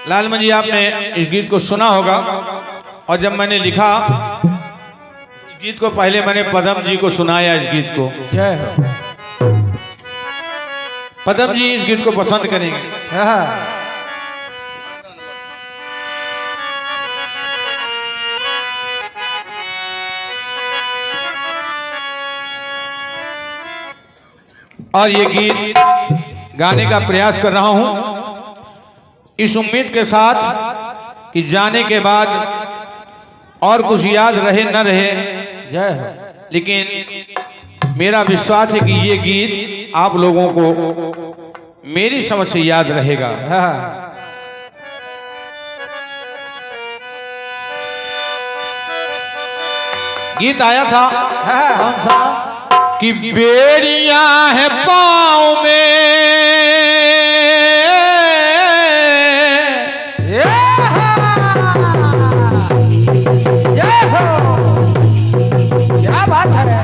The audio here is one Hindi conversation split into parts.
लालमन जी आपने इस गीत को सुना होगा और जब मैंने लिखा इस गीत को पहले मैंने पदम जी को सुनाया इस गीत को। जय हो। पदम जी इस गीत को पसंद करेंगे। और ये गीत गाने का प्रयास कर रहा हूं इस उम्मीद के साथ कि जाने के बाद और कुछ याद रहे न रहे, जय हो। लेकिन मेरा विश्वास है कि ये गीत आप लोगों को मेरी समझ से याद रहेगा। गीत आया था कौन सा? कि बेड़ियां है पाँव में, क्या बात है?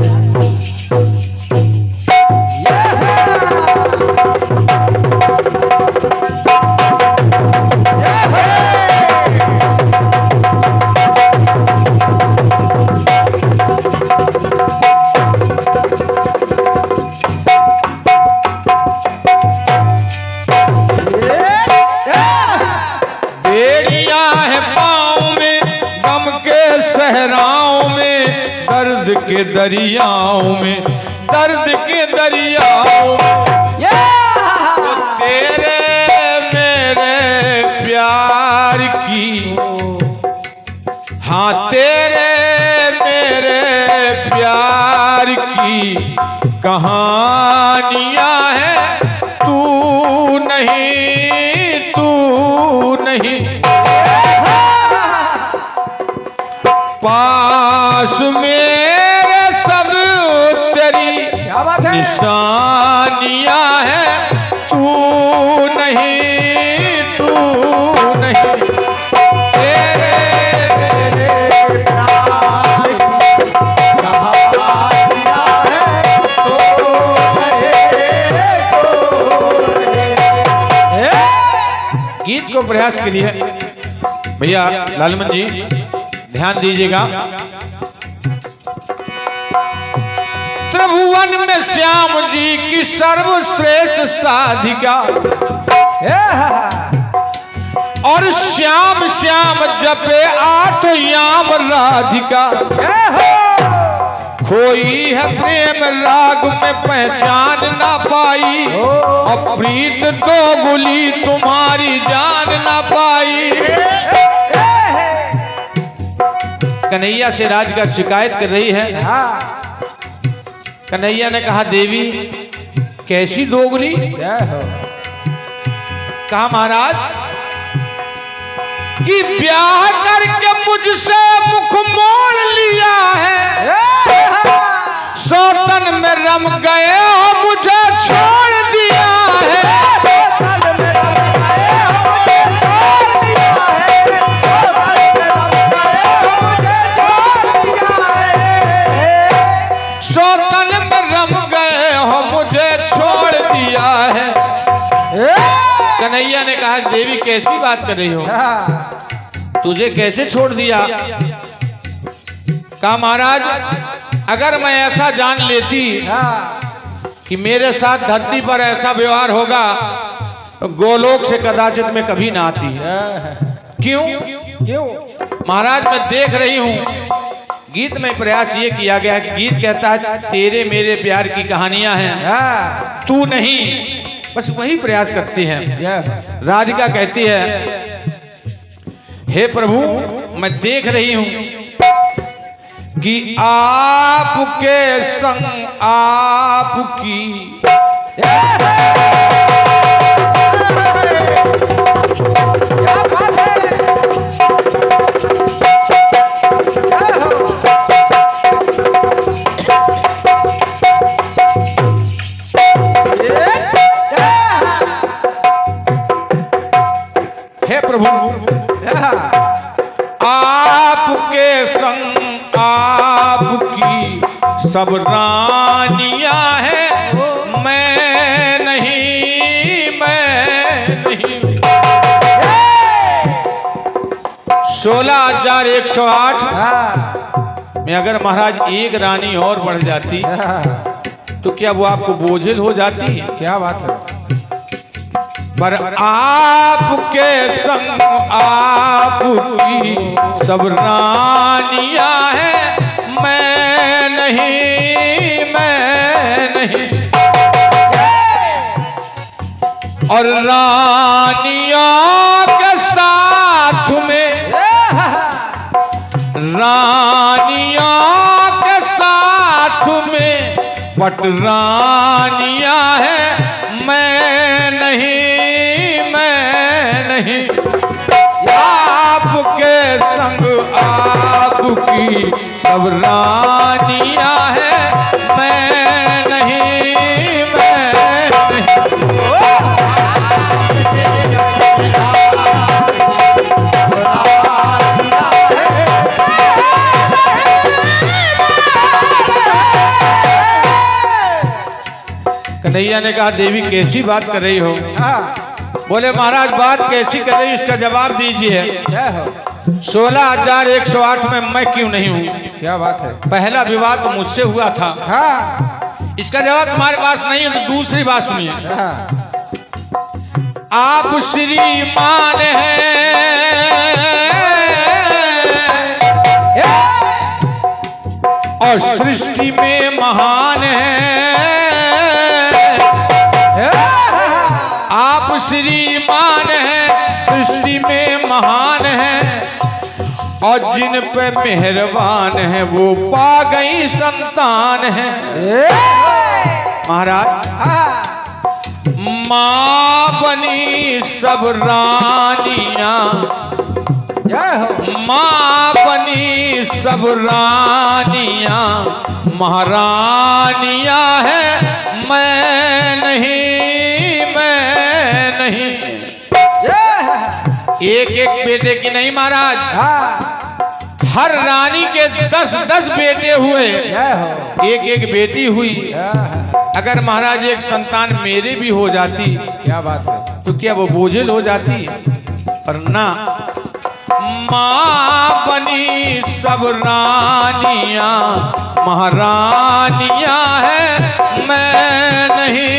के दरियाओं में, दर्द के दरियाओं में तो तेरे मेरे प्यार की, हाँ तेरे मेरे प्यार की कहानियां हैं। तू नहीं, तू नहीं, पास में निशानियां हैं। तू नहीं, तू नहीं, तेरे मेरे प्यार की कहानियां हैं। तू नहीं, तू नहीं। गीत को प्रयास के लिए भैया लालमन जी ध्यान दीजिएगा। त्रिभुवन में श्याम जी की सर्वश्रेष्ठ साधिका, और श्याम श्याम जपे 8 याम राधिका। खोई है प्रेम राग में पहचान ना पाई, और प्रीत दो गुली तुम्हारी जान ना पाई। कन्हैया से राधिका शिकायत कर रही है। कन्हैया ने कहा देवी कैसी दोगली? कहा महाराज कि ब्याह करके मुझसे मुख मोड़ लिया है, सौतन में रम गए हो मुझे छोड़ दिया है। कन्हैया ने कहा देवी कैसी बात कर रही हो, तुझे कैसे छोड़ दिया? कहा महाराज अगर मैं ऐसा जान लेती कि मेरे साथ धरती पर ऐसा व्यवहार होगा तो गोलोक से कदाचित मैं कभी ना आती। क्यों? क्यों? महाराज मैं देख रही हूं गीत में प्रयास ये किया गया है कि गीत कहता है तेरे मेरे प्यार की कहानियां हैं, तू नहीं, बस वही प्रयास करती हैं। राधिका कहती है हे प्रभु मैं देख रही हूं कि आपके संग आपकी आपके संग आपकी सब रानियां हैं, मैं नहीं, मैं नहीं। 16,108 हाँ, में अगर महाराज एक रानी और बढ़ जाती हाँ, तो क्या वो आपको बोझिल हो जाती? क्या बात है। पर आपके संग आपकी सब रानियां हैं, मैं नहीं और रानियों के साथ में पटरानियां हैं, मैं नहीं आपके संग आपकी सब रानियां हैं, मैं नहीं कन्हैया ने कहा देवी कैसी बात कर रही हो? बोले महाराज बात कैसी कर रही हो, इसका जवाब दीजिए। 16,108 में मैं क्यों नहीं हूँ? क्या बात है। पहला विवाह तो मुझसे हुआ था। हाँ, इसका जवाब तुम्हारे पास नहीं है तो दूसरी बात सुनिए। हाँ, आप श्रीमान हैं और सृष्टि में महान हैं। आप श्रीमान हैं, सृष्टि में महान हैं और जिन पे मेहरबान है वो पा गई संतान है। महाराज माँ बनी सब रानियां, माँ बनी सब रानियां, महारानियां है, मैं नहीं एक एक बेटे की नहीं महाराज, हर रानी के 10-10 बेटे हुए, एक एक बेटी हुई। अगर महाराज एक संतान मेरे भी हो जाती, क्या बात है, तो क्या वो बोझिल हो जाती? पर ना, माँ बनी सब रानियां, महारानियां है, मैं नहीं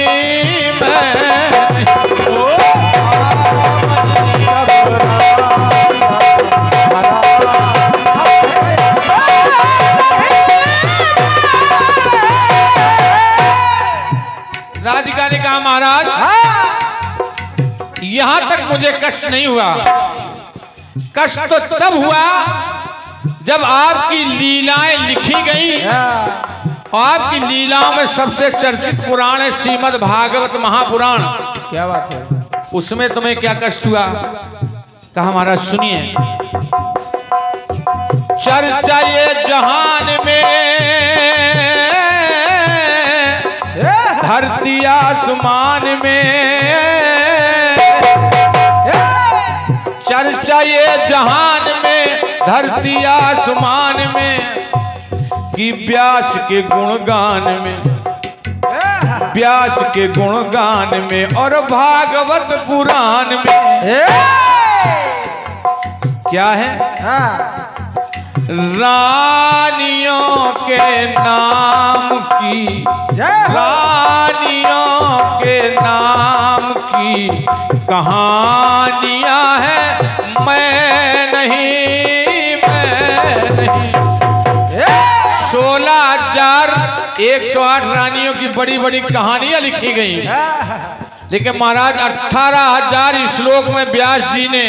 राधिका ने कहा महाराज यहां तक मुझे कष्ट नहीं हुआ, कष्ट तो तब हुआ जब आपकी लीलाएं लिखी गई। आपकी लीलाओं में सबसे चर्चित पुराण है श्रीमद् भागवत महापुराण। क्या बात है। उसमें तुम्हें क्या कष्ट हुआ? कहा महाराज सुनिए, चर्चा ये जहान में, धरती आसमान में, चर्चा ये जहान में, धरती आसमान में, कि व्यास के गुणगान में, व्यास के गुणगान में और भागवत पुराण में क्या है? रानियों के नाम की, रानियों के नाम की कहानियां हैं, मैं नहीं 16,108 रानियों की बड़ी बड़ी कहानियां लिखी गई, लेकिन महाराज 18,000 श्लोक में व्यास जी ने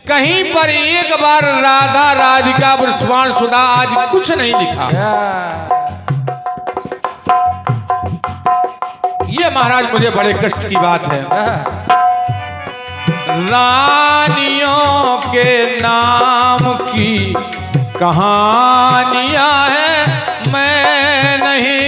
कहीं पर एक बार राधा राधिका वृषभान सुधा आज कुछ नहीं लिखा। ये महाराज मुझे बड़े कष्ट की बात है। रानियों के नाम की कहानियां हैं, मैं नहीं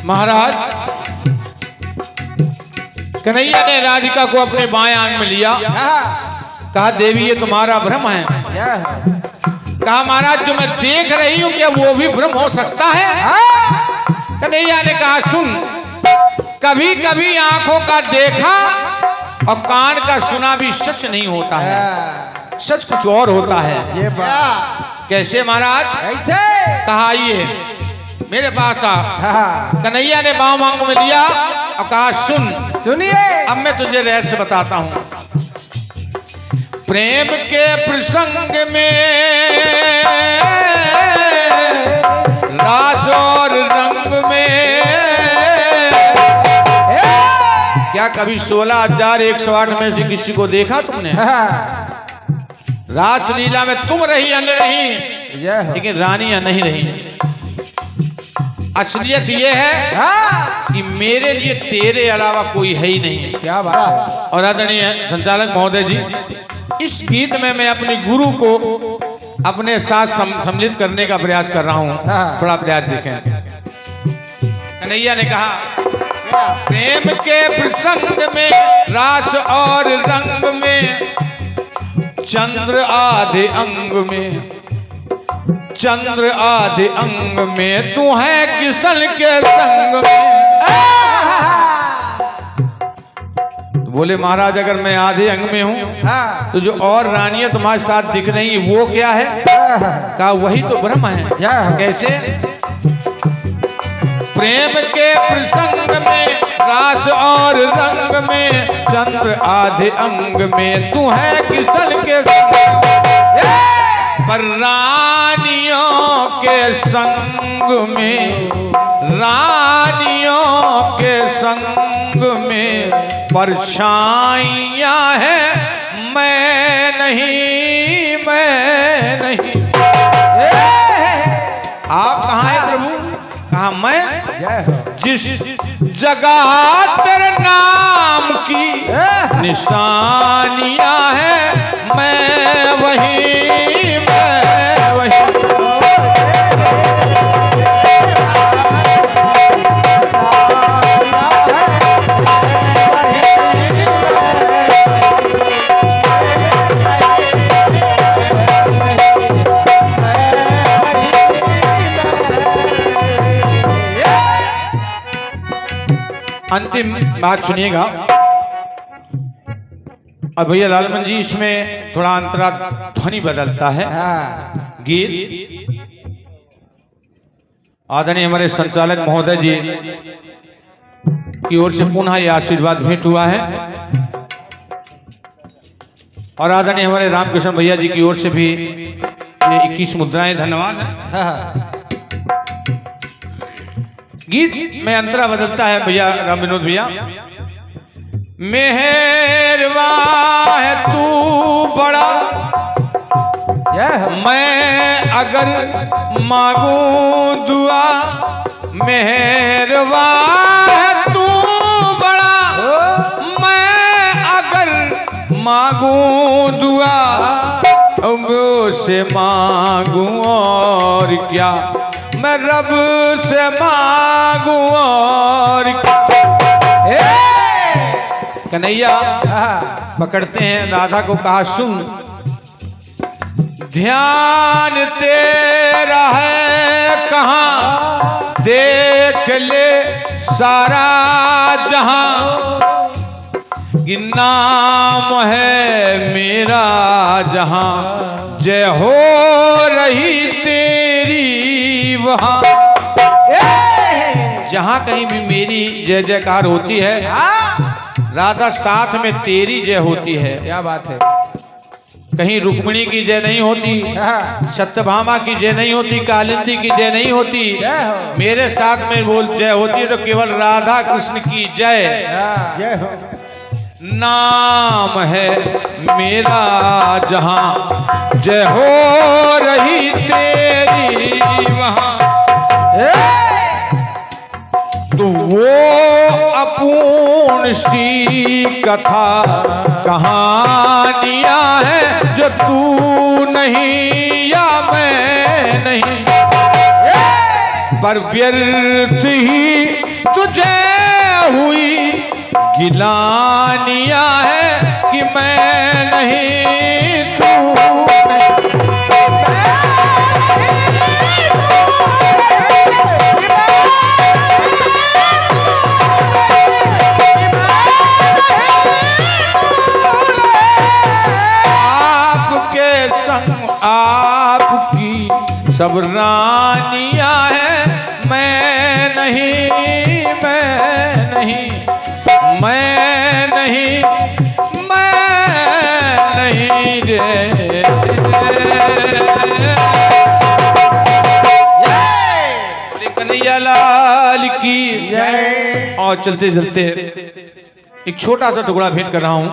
महाराज कन्हैया ने राधिका को अपने बाएं आंग में लिया। कहा देवी ये तुम्हारा भ्रम है। क्या है? कहा महाराज जो मैं देख रही हूं क्या वो भी भ्रम हो सकता है? कन्हैया ने कहा सुन, कभी कभी आंखों का देखा और कान का सुना भी सच नहीं होता है, सच कुछ और होता है। ये बात कैसे महाराज? कैसे? कहा आइए मेरे पास आ। कन्हैया ने बाम आंख में लिया और कहा सुन, सुनिए अब मैं तुझे रहस्य बताता हूं। प्रेम के प्रसंग में रास और रंग में क्या कभी 16,108 में से किसी को देखा तुमने? रास लीला में तुम रही अन्य रही, लेकिन रानियां नहीं रही। असलियत ये है कि मेरे लिए तेरे अलावा कोई है ही नहीं। क्या बात है? और आदरणीय संचालक महोदय जी, इस गीत में मैं अपने गुरु को अपने साथ सम्मिलित करने का प्रयास कर रहा हूँ। थोड़ा प्रयास देखें। कन्हैया ने कहा प्रेम के प्रसंग में रास और रंग में चंद्र आधे अंग में, चंद्र आधे अंग में तू है किशन के संग में। तो बोले महाराज अगर मैं आधे अंग में हूँ तो जो और रानियां तुम्हारे साथ दिख रही वो क्या है? कहा वही तो ब्रह्म है। कैसे? प्रेम के प्रसंग में रास और रंग में चंद्र आधे अंग में तू है किशन के संग, पर रानियों के संग में, रानियों के संग में परछाइयां हैं, मैं नहीं, मैं नहीं। आप कहाँ हैं प्रभु? कहा मैं जिस जगह तेरे नाम की निशानियां हैं, मैं वही, मैं वही। अंतिम बात सुनिएगा। अब भैया लालमन जी इसमें थोड़ा अंतरा ध्वनि बदलता है। गीत आदरणीय हमारे संचालक महोदय जी की ओर से पुनः यह आशीर्वाद भेंट हुआ है और आदरणीय हमारे रामकृष्ण भैया जी की ओर से भी ये 21 मुद्राएं धन्यवाद है। गीत में अंतरा बदलता है भैया राम विनोद भैया। मेहरवा है तू बड़ा, मैं अगर मांगू दुआ, मेहरवा है तू बड़ा, मैं अगर मांगू दुआ, से मांगू और क्या, मैं रब से मांगू और कन्हैया पकड़ते हैं राधा को। कहा सुन, ध्यान तेरा है कहाँ, देख ले सारा जहां, कि नाम है मेरा जहां, जय हो रही तेरी वहां। जहां कहीं भी मेरी जय जयकार होती है, राधा साथ में तेरी जय होती है। क्या बात है? कहीं रुक्मिणी की जय नहीं होती, सत्यभामा की जय नहीं होती, कालिंदी की जय नहीं होती, मेरे साथ में वो जय होती है तो केवल राधा कृष्ण की जय। जय हो। नाम है मेरा जहां, जय हो रही तेरी वहां। तो वो अपूर्ण सी कथा कहानियां हैं जो तू नहीं या मैं नहीं, पर व्यर्थ ही तुझे हुई गिलानियां है कि मैं नहीं तू आपके संग आपकी सब रानियां हैं मैं नहीं मैं नहीं मैं नहीं मैं नहीं रे कन्हैया लाल की जय। और चलते चलते एक छोटा सा टुकड़ा भेंट कर रहा हूं।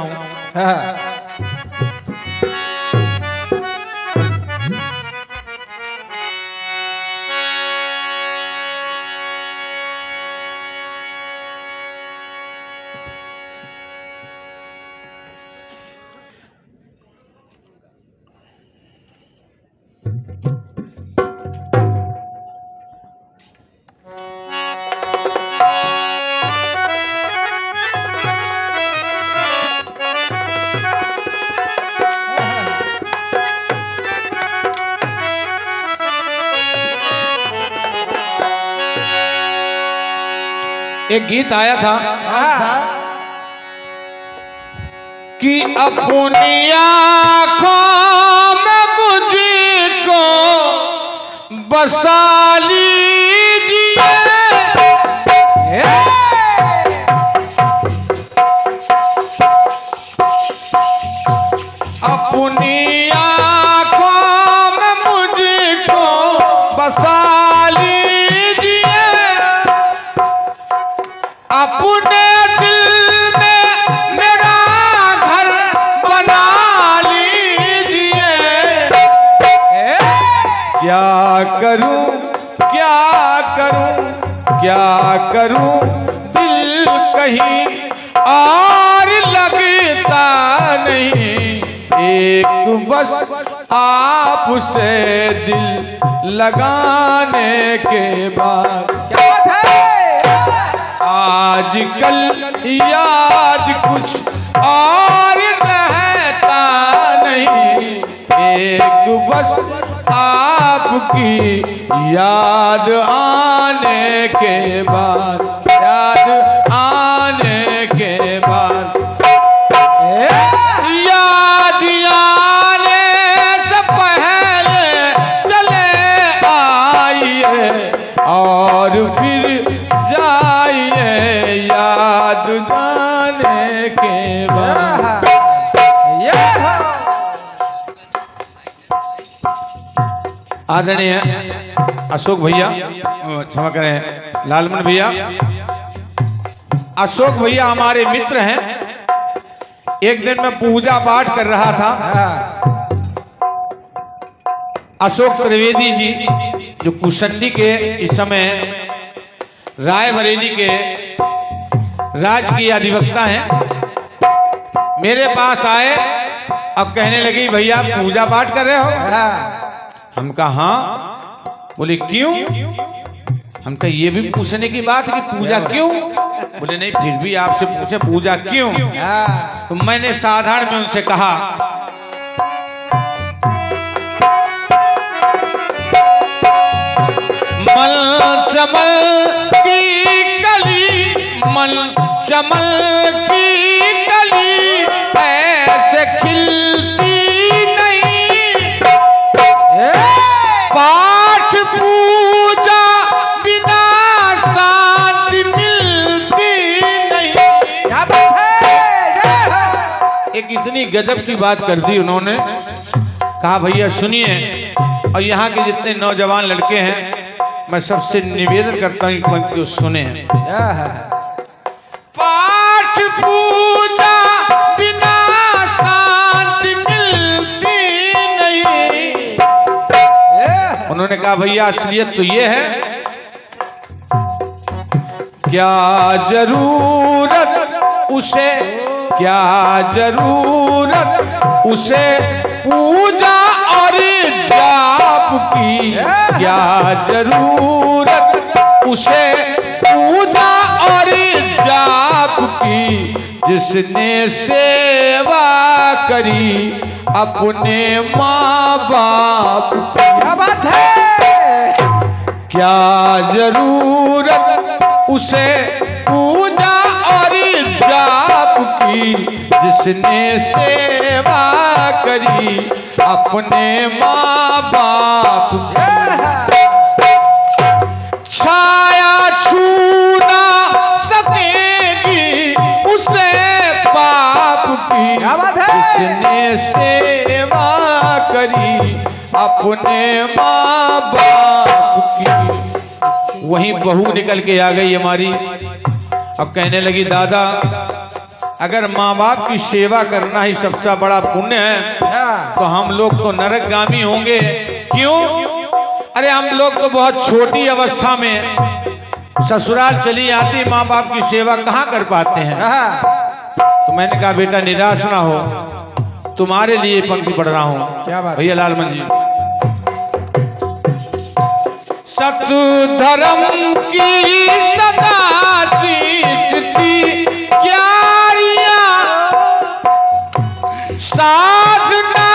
एक गीत आया था कि अपनी आँखों में मुझको बसा लीजिए अपनी आँखों में मुझको बसा अपने दिल में मेरा घर बना लीजिए क्या करूं क्या करूं क्या करूं दिल कहीं और लगता नहीं एक बस आपसे दिल लगाने के बाद आजकल याद कुछ और रहता नहीं एक बस आपकी याद आने के बाद याद आने के बाद याद आने से पहले चले आइए और फिर जाइए याद जाने के बाद आदरणीय अशोक भैया क्षमा करें लालमन भैया अशोक भैया हमारे मित्र हैं। एक दिन मैं पूजा पाठ कर रहा था अशोक त्रिवेदी जी जो कुशंडी के इस समय रायबरेली के राजकीय अधिवक्ता हैं मेरे पास आए। अब कहने लगी भैया पूजा पाठ कर रहे हो? हम कहा हाँ। बोले क्यों? हम कहा ये भी पूछने की बात है कि पूजा क्यों? बोले नहीं फिर भी आपसे पूछे पूजा क्यों? तो मैंने साधारण में उनसे कहा मल चमल की कली मल चमल की कली ऐसे खिलती नहीं पाठ पूजा बिना शांति मिलती नहीं। एक इतनी गजब की बात कर दी उन्होंने। कहा भैया सुनिए और यहाँ के जितने नौजवान लड़के हैं मैं सबसे निवेदन करता हूँ कि वो सुने। पाठ पूजा बिना शांति मिलती नहीं। उन्होंने कहा भैया असलियत तो ये है क्या जरूरत उसे क्या जरूरत उसे पूजा और जाप की क्या जरूरत उसे पूजा की जिसने सेवा करी अपने माँ बाप। क्या बात है। क्या जरूरत उसे पूजा और जाप की जिसने सेवा करी अपने माँ बाप की। छाया छू ना सकेगी उसे पाप की क्या बात है। जिसने सेवा करी अपने माँ बाप की। वहीं बहू निकल के आ गई हमारी। अब कहने लगी दादा अगर माँ बाप की सेवा करना ही सबसे बड़ा पुण्य है तो हम लोग तो नरकगामी होंगे। क्यों? अरे हम लोग तो बहुत छोटी अवस्था में ससुराल चली आती, माँ बाप की सेवा कहाँ कर पाते हैं। तो मैंने कहा बेटा निराश ना हो, तुम्हारे लिए पंक्ति पढ़ रहा हूँ। क्या बात। भैया लालमन जी। सत्य धर्म की सदा सींचती क्यारियां साधना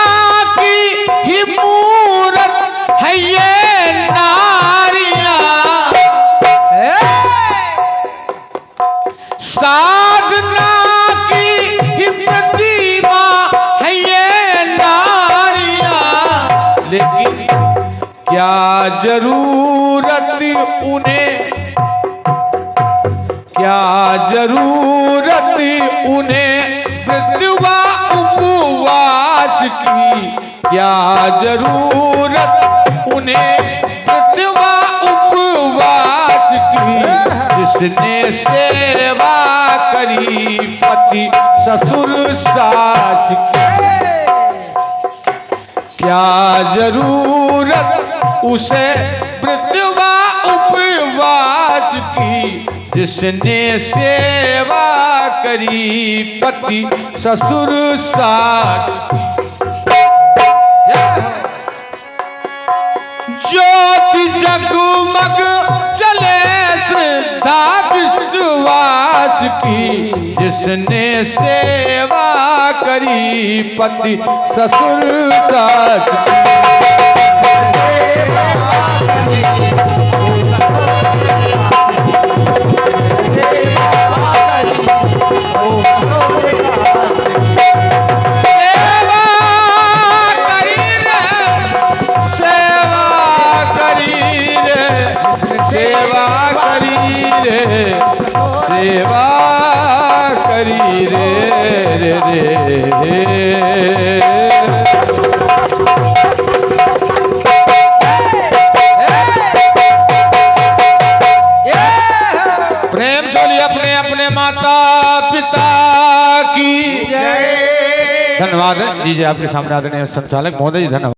की ही मूरत है ये नारियां। साधना की ही प्रतिमा है ये नारियां। लेकिन क्या जरूरत उन्हें, क्या जरूरत उन्हें मृत्युवा उपवास की। क्या जरूरत उन्हें मृत्युवा उपवास की जिसने सेवा करी पति ससुर सास की। क्या जरूरत उसे मृत्युवा उपवास की जिसने सेवा करी पति ससुर सास। ज्योति जगमग जले श्रद्धा विश्वास की जिसने सेवा करी पति ससुर सास की। सेवा करी रे प्रेम से अपने अपने माता पिता की जय। धन्यवाद दीजिए आपके सामने आदरणीय संचालक महोदय जी, धन्यवाद।